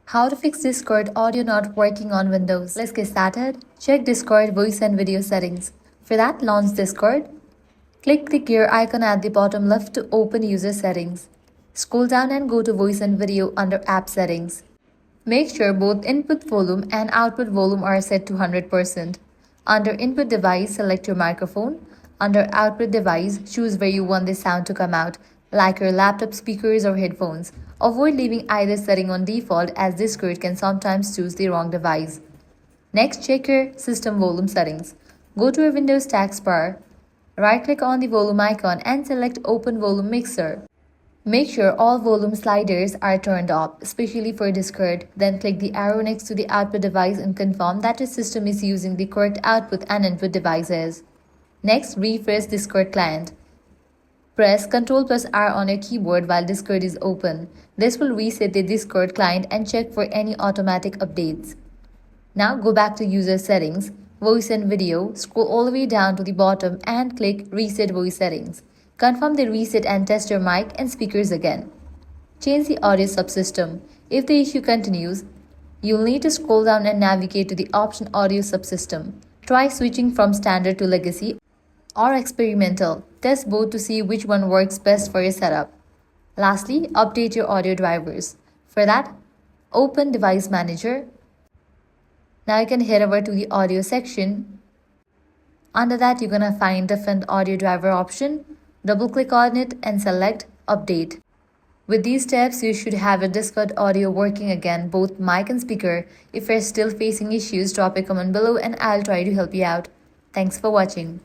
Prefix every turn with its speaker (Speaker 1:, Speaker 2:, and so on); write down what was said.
Speaker 1: How to fix Discord audio not working on Windows. Let's get started. Check Discord voice and video settings. For that, launch Discord. Click the gear icon at the bottom left to open user settings. Scroll down and go to voice and video under app settings. Make sure both input volume and output volume are set to 100%. Under input device, select your microphone. Under output device, choose where you want the sound to come out, like your laptop speakers or headphones. Avoid leaving either setting on default as Discord can sometimes choose the wrong device. Next, check your system volume settings. Go to your Windows taskbar, right-click on the volume icon and select Open Volume Mixer. Make sure all volume sliders are turned off, especially for Discord. Then click the arrow next to the output device and confirm that your system is using the correct output and input devices. Next, refresh Discord client. Press Ctrl+R on your keyboard while Discord is open. This will reset the Discord client and check for any automatic updates. Now go back to user settings, voice and video, scroll all the way down to the bottom and click Reset Voice Settings. Confirm the reset and test your mic and speakers again. Change the audio subsystem. If the issue continues, you'll need to scroll down and navigate to the option Audio Subsystem. Try switching from Standard to Legacy or Experimental. Test both to see which one works best for your setup. Lastly, update your audio drivers. For that, open Device Manager. Now you can head over to the audio section. Under that, you're gonna find different audio driver option. Double click on it and select Update. With these steps, you should have your Discord audio working again, both mic and speaker. If you're still facing issues, drop a comment below and I'll try to help you out. Thanks for watching.